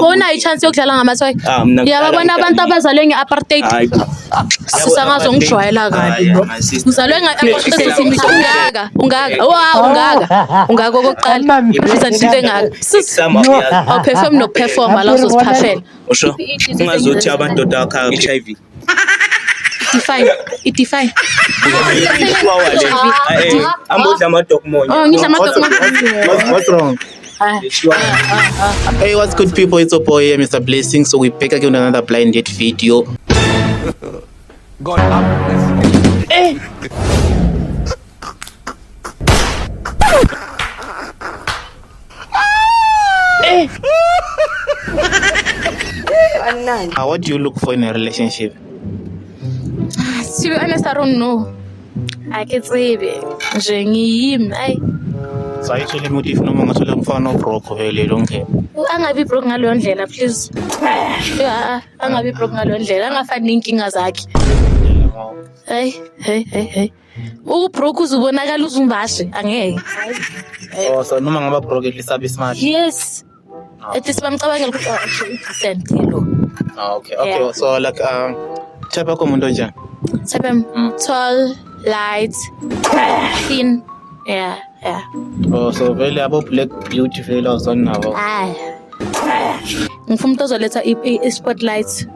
Bona i-chance yokudlala ngamasoy. Yababona abantu abazalwe nge-apartheid. Sisangazo ngijwayela kabi. Ngizalwe nge-apartheid ungaka okokuqala. Represent into engaka. Awuperform nokuperforma la uzoziphafela. Usho ungazothi abantu bakha HIV. Define. Ambodla amadokumonyo. Oh, ngidla amadokumonyo. What's wrong? Hey, what's good, people? It's your boy here, Mr. Blessing. So we back again with another blind date video. God have Hey. Hey. What do you look for in a relationship? To be honest, I don't know. I can say it. Nje ngiyimi ayi. So I actually motive no ngathola umfana obroke vele lonke. Angabi broke ngaleyo ndlela please. Yeah, angabi broke ngaleyo ndlela. Angafani inkinga zakhe. Hey. Ubroke uzubonakala uzumbashe angeke. Oh, so noma ngaba broke lisabi smart. Yes. Ethi sibamcabangela ukuthi actually decent lo. Okay. Yeah. So like chapa komuntu njani? Chapa tall, light, thin. Yeah. Oh, so vele abo black beauty vele awusonabo. Ngifuna umuntu ozoletha i-spotlight.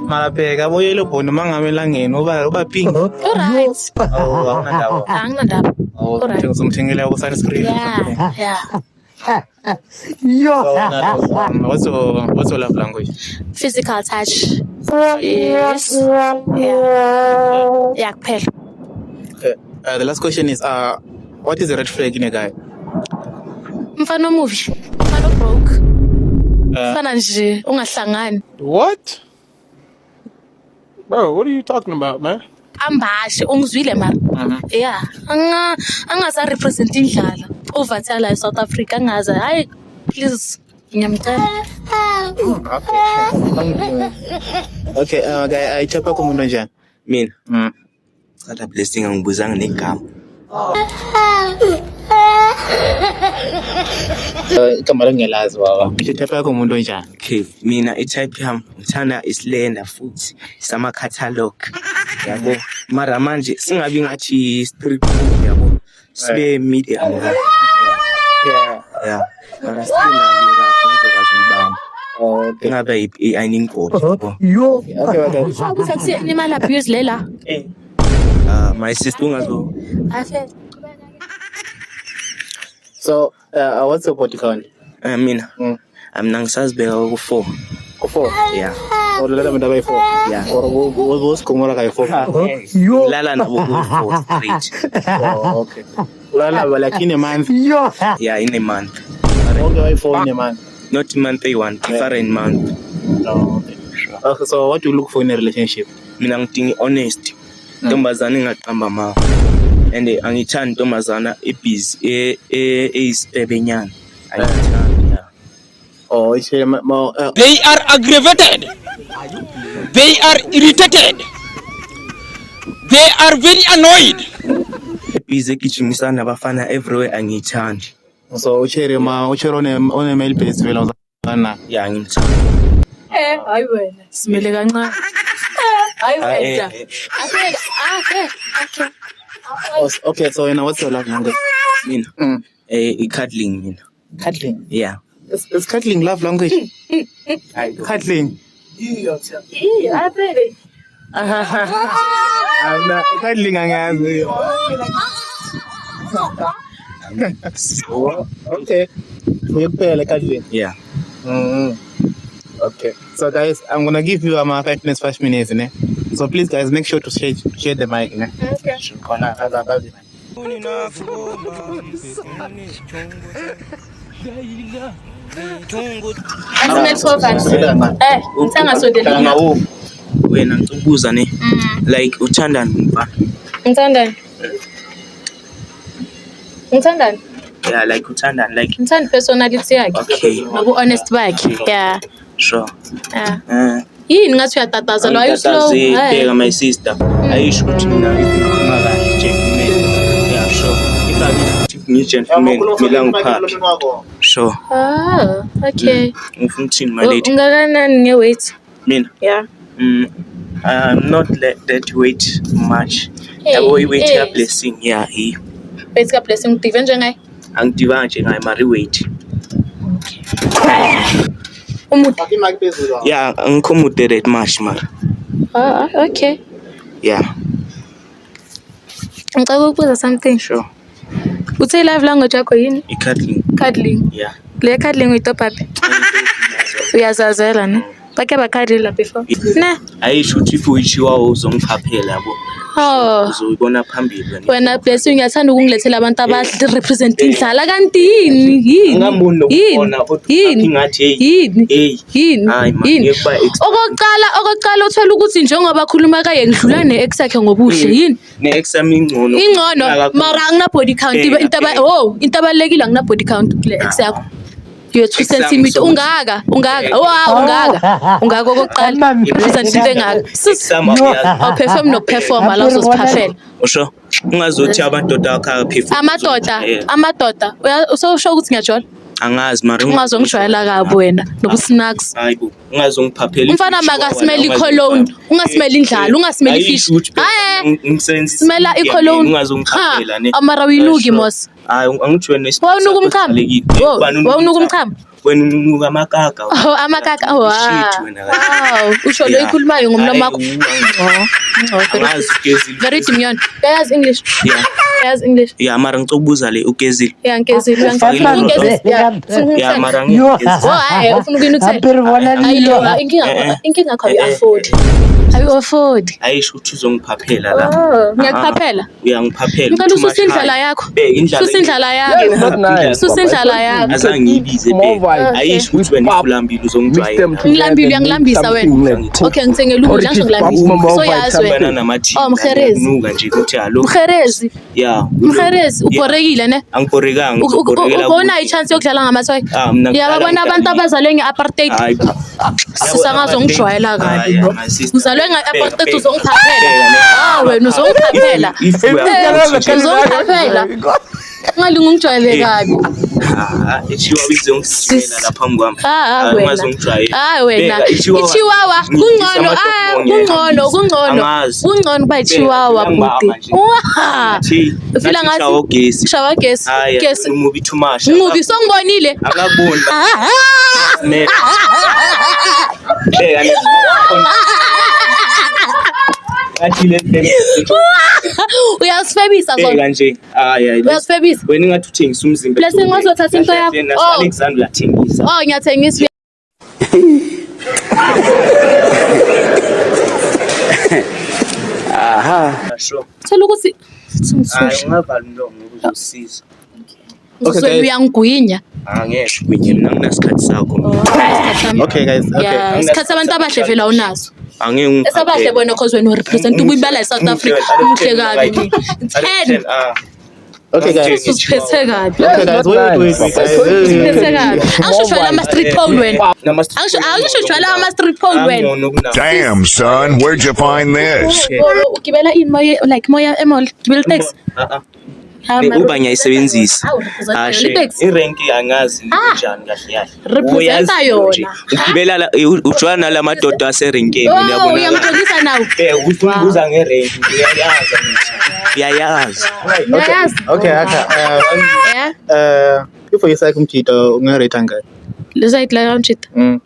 Mara pheka boyelo bhono mangabe langeni uba pink. Alright. Oh, awunandaba. Anginandaba. Oh, ngizomthengela ku sunscreen. Yeah. Yo. What's your love language? Physical touch. Yes. Yeah, kuphela. Okay. The last question is what is a red flag in a guy? Mfana movie. Mfana broke. Mfana nje ungahlangani. What? Bro, what are you talking about, man? Ambashe ungizwile mara. Yeah. Angasa represent indlala. Overtala South Africa angaza. Hayi please ngiyamcela. Okay, guy ayichapha komuntu njani? Mina. Cala Blessing angibuzanga negama. Igama lengelazi baba. Ichapha komuntu njani? Okay, mina i-type yami ngithanda islender futhi sama catalog. Yabo. Mara manje singabi ngathi strip yabo. Sibe medium. Yeah. Mara sina ngizokwazi Okay. ngabe i-ironing board. Yo. Okay. Sakuthi animal abuse lela. My sister ungazo. So, what's your body count? Mina. Mina ngisazibeka ku4. Ku4? Yeah. Olala mntu abayi4? Yeah. Or wosikhumula kayi4? Yo. Lala nabo ku4 straight. Oh, okay. Ulala like in a month? Yeah, in a month. Okay, why 4 in a month? Not month I want, different month. Oh, okay. Okay, so what do you look for in a relationship? Mina ngidinga honest. Ntombazana ingaqamba ma. And angithanda ntombazana ebusy eyisipebenyana. Ayithanda. Yeah. Oh, They are aggravated. They are irritated. They are very annoyed. Ebusy egijimisana nabafana everywhere angithandi. so uchere on a male base vela uzana. Yeah, ngithanda. Hayi wena. Simele kancane. Hayi wena. Okay, so what's your love language? Mina. I-cuddling mina. Cuddling. Yeah. Is cuddling love language? Cuddling. Cuddling angazi. Okay. Kuphela cuddling. Yeah. Okay. So guys, I'm gonna give you 5 minutes, ne? So please guys, make sure to share the mic, ne? Okay. Ngithanga sodelina. Wena ngikubuza ne. Like uthandani mfana? Ngithandani? Yeah, like uthandani like. Ngithanda personality yakhe. Okay. Nobu honest bakhe. Yeah. Sure. Yeah. Yini ngathi uyatataza lo, are you slow? Bheka my sister. Ayisho ukuthi mina ngikhuluma kahle nje kumele. Yeah, sure. If gentleman kumele ngiphaphe. Sure. Ah, okay. Ngifuna ukuthini my lady? Ungakanani nge-weight? Mina. Yeah. I'm not that weight much. Yabo i-weight ya blessing yeah hi. Weight ka blessing udive njengayi? Angidiva nje ngayi mari weight. Umude. Yeah, ngikhomude that much mara. Ah, okay. Yeah. Ngicela ukubuza something. Sure. Uthe live language yakho yini? I-cuddling. Cuddling. Yeah. Le cuddling uyitopaphi? Uyazazela ne? Bake bacuddle before. Ne? Ayisho ukuthi if uyishiwa uzongiphaphela yabo. Oh. Uzoyibona phambili Wena blessing uyathanda ukungilethela abantu abarepresent indlala kanti yini? Ngamboni nokubona kodwa ngathi hey. Hayi man, ngekuba Okokuqala uthola ukuthi njengoba khuluma kaye ngidlula ne-ex yakhe ngobuhle yini? Ne-ex yami ingcono. Ingcono mara angina body count into abalekile angina body count kule ex yakho. You 2 centimeter ungaka okokuqala represent into engaka perform no perform ala uzosiphafela usho ungazothi abandoda akha perform amadoda usho ukuthi ngiyajola angazi mara ungazongijwayela kabi wena nokusnacks hayibo ungazongiphaphela umfana makasimela i-cologne ungasimela indlala ungasimela ifish smela i-cologne ungazongiphaphela ne amara uyinuki mos hayi angijwe nesipho wawunuka umchamo wena unuka amakaka amakaka wow usho lo ikhulumayo ngomlomo wakho very dimyon yazi English yazi English mara ngicokubuza le ugezile ngezile ya mara ngiyagezile hayi ufuna ukuyinuthela ayilo inkinga yakho ayi-afford ayisho ukuthi uzongiphaphela la ngiyakuphaphela uyangiphaphela ngicela ususe indlela yakho usindlala yakho azangiyibize ayisho ukuthi wena ifulambili uzongijwayela ngilambile uyangilambisa wena okay ngithengela ukudla ngizongilambisa so yazi wena mherezi nuka nje ukuthi hallo mherezi mherezi ubhorekile ne angibhorekanga ubona i-chance yokudlala ngamathoyi yababona abantu abazalwe nge-apartheid sisangazongijwayela kabi bro uzalwe nge-apartheid uzongiphaphela wena uzongiphaphela uzongiphaphela ungalinga ungijwayele kabi ichiwawa izongisilela la phambi kwami wena ichiwawa kungcono ba ichiwawa kuti ufila ngathi shawa gesi umubi thumasha umubi songibonile akaboni uyasifebisa nje uyasifebisa wena ingathi uthengisa umzimba blessing ngazothatha into yakho Alexander uyathengisa ngiyathengisa sure thola ukuthi ungavala umlomo ukuzosiza uzwe uyangigwinya angeke kunye mina nginasikhathi sakho Okay guys, okay. isikhathi abantu abahle vela unazo angeke esabahle bona cause wena represent ubuyibala eSouth Africa umuhle kabi 10 Okay guys. usiphethe kabi Okay guys, wait. usiphethe kabi angisho ama street pole wena angisho ama street pole wena Damn, son, where'd you find this? ugibela in moya emall gibela taxi Uber ngiyayisebenzisa irenki angazi njani kahle representa yona ugibela ujwana nala madoda aserenkeni uyabona uyangijolisa nawe ubuza ngerenki uyayazi Okay. If you say kumchito ungarate ngayo. lezayit la kamchita -0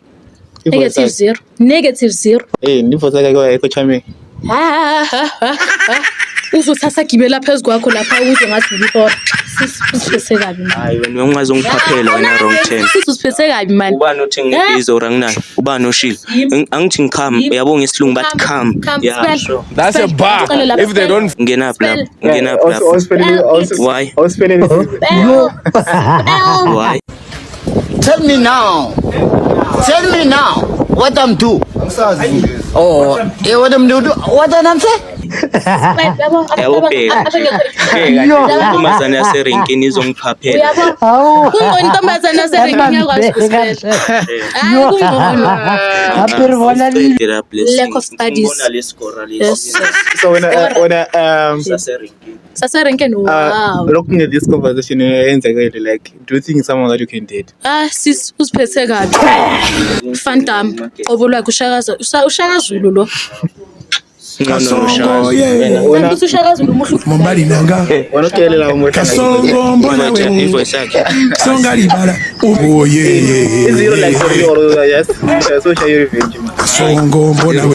ndifo saka kwa echo chami. uzothatha gibela phezulu kwakho lapha uze ngathi ngihora sisiphethe kabi hayi wena ungazongiphaphela wena wrong turn sisiphethe kabi manje ubani uthi ngibizo ranginayo ubani oshila angithi ngikhama uyabonga isilungu bathi come yeah sure That's a bar. If they don't ngena up lapha why why Tell me now what I'm do. Oh, what I'm do? What I'm say? Yabo bheka intombazane yaserenkini izongiphaphela. Uyabo? Kungcono intombazane yaserenkini yakwazi ukusela. Hayi kungcono. Lack of studies. Yes. So when Saserenkini wow. looking at this conversation, like, do you think it's someone that you can date? Sis usiphethe kabi. Phantom. Obulwa kushakaza. Ushaka Zulu lo. Kasongo, yeah. Uthi ushaka Zulu muhlu. Mombali nanga. Wanokelela umuntu. Kasongo mbona we. Invoice yakhe. Songa libala. Oh yeah. Is zero like for you? Yes. So share your revenge. Kasongo mbona we.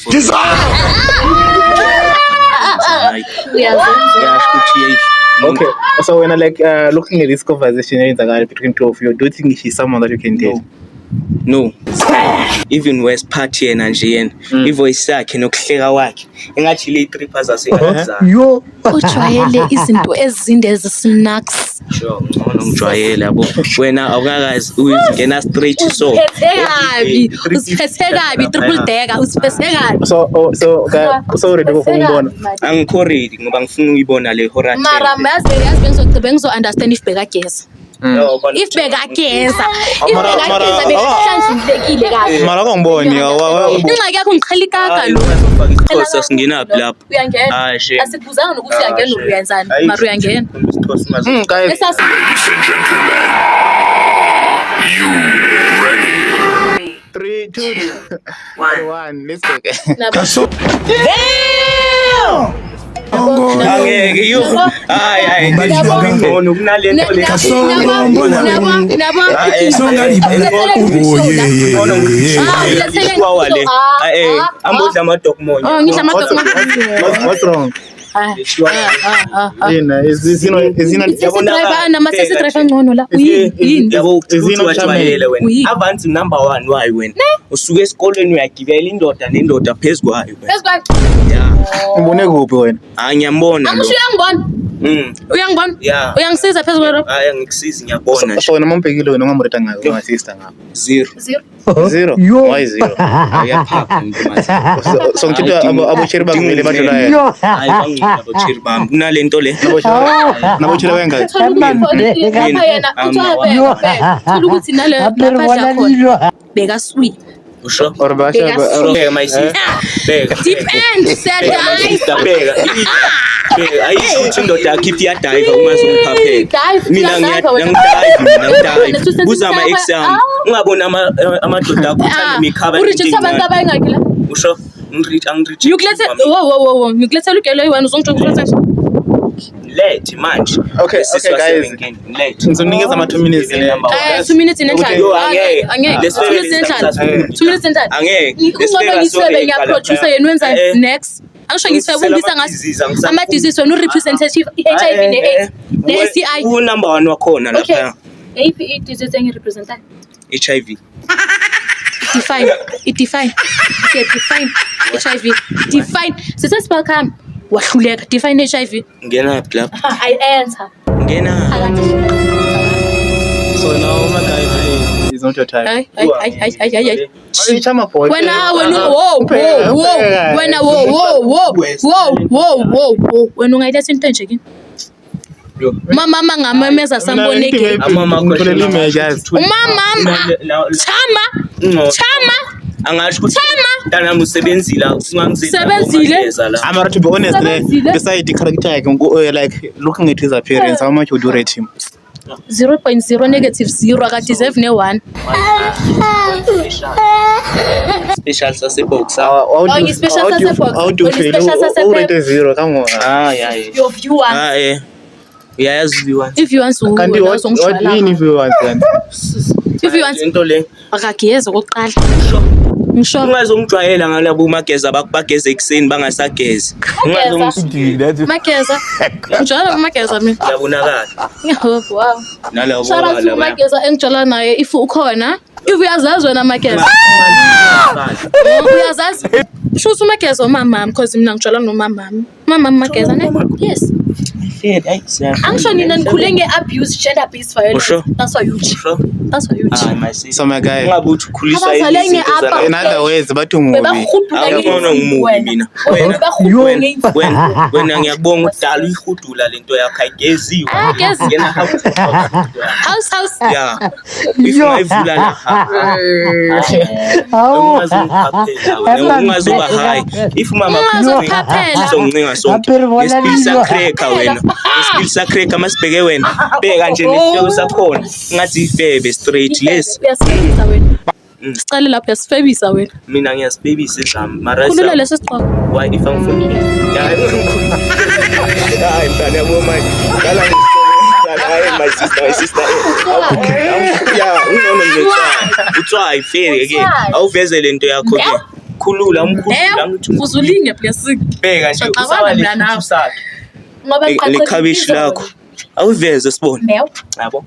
Okay. So when I looking at this conversation between two of you, do you think she's someone that you can date? No. Even West Party yena nje yena. Ivoice yakhe nokuhleka wakhe. Engathi le trippers aseyenza. Yo. Ujwayele izinto ezinde ezi-snacks. Sure, ngcono ngijwayele yabo. Wena awukakazi uyingena straight so. Usiphethe kabi triple decker usiphethe kabi. So ready ukubona. Angikho ready ngoba ngifuna uyibona le horror. Mara yazi bengizo-understand if bekageza. If bekageza behlanzekile kahle. Mara kangiboni. Ingxaki yakho ngiqhela ikaka lo. Khosa singena lapha. Uyangena. Hayi she. Asikuzanga nokuthi uyangena uyenzani. Mara uyangena. Guys. Esasi. You ready? 3, 2, 1. Let's go. Kasongo. Angeke yo. Hayi. Ngcono kunalento le. Kasongo mbona we. Songa libala. Oh yeah. Wale. Ambodla amadoku monye. Oh ngisho amadoku amadoku. What's wrong? Namasesi driver ngcono la uyini yabo ukuthi wajwayele wena abantu number 1 wayi wena usuke esikoleni uyagibela indoda nendoda phezukwayo wena Ubone kuphi wena? Ngiyambona Angisho uyangibona uyangibona uyangisiza phezulu hayi ngikusiza ngiyabona So wena mombekile wena ungamureta ngayo uma sister ngapha 0 Why 0? ayaphapha ngimazi So ngithi abocheri bakumele badlula yena. hayi bangiyabocheri bami kunalento le Nabocheri bayangaki? yena uthola ukuthi nale lapha khona bekaswi usho Or basha beka my sister beka depend said guys beka ayisho ukuthi indoda akhiphi ya dive uma zongiphaphela mina ngidive kuzama exam ungabona amadoda akuthanda imikhaba uregister abantu abayingaki la usho angirich ngikulethe wo ngikulethe ugelo yiwena uzongithola late manje Okay guys. Ngizonikeza ama 2 minutes le. 2 minutes nenhlalo angeke 2 minutes nenhlalo 2 minutes nenhlalo angeke ngikubona ngisebe ngiyaproducer yena wenza next angisho ngisebenzisa ngaso ama disease wena urepresentative HIV ne-STI number 1 wakhona lapha APE disease engirepresenta HIV define HIV define sesesibakama wahluleka define HIV ngena lapha I answer ngena So now my guy is not your time. ay Chama boy. wena wena ungayiletha into nje kini mama ngamemeza samboneke Ngitholele images. umama chama angasho ukuthi dana musebenzile Sebenzile. I'm to be honest, beside the character, I can go like looking at his appearance, how much would you rate him? 0.0 negative 0 akadeserve ne1 special sasebox How do you feel? Who rated 0? Come on. yeah your viewers uyayazi one if you want to Can do what do you if you want then? if you want into le akageza kokuqala ngisho ungazongijwayela ngalabo mageza bakubageza ekseni bangasagezi mageza njalo mageza mina uyabonakala wow nalabo shara mageza engijala naye if ukhona if uyazazi wena mageza uyazazi shuthi mageza umama because mina ngijala nomama mageza ne yes fair. Angisho nina nikhule nge-abuse, gender-based violence. Sure. That's why huge. Sure. That's why huge. My sister. So my guy, Ngabe uthi ukhuliswa Abazali izinto nge-upper zala. in other words, bathi umubi. Bebahudula Akubona umubi mina. Wena ngiyakubonga ukudala uyihudula lento yakho ayigeziwe. Ayigezi. Yena House. yeah. If ungayivula la ungazuba high. If mama Ungazophathela. songincinga sonke. Ngesipilisa cracker wena. Ngesipilisa cracker masibheke wena. Bheka nje nesihloko sakhona. Ngathi ifebe straight less. Uyasifebisa wena. Sicale lapho uyasifebisa wena. Mina ngiyasibebisa isami. Mara Khulula leso siqoko. why if I'm fucking yeah mntana yabo manje ngala hayi my sister yeah unono utswayi fair again awuveze lento yakho ke khulula umkhulula ngithi Uzulinge please. bheka nje Usabala mna nawe. Ngoba le cabbage lakho awuveze sibone Meow. yabo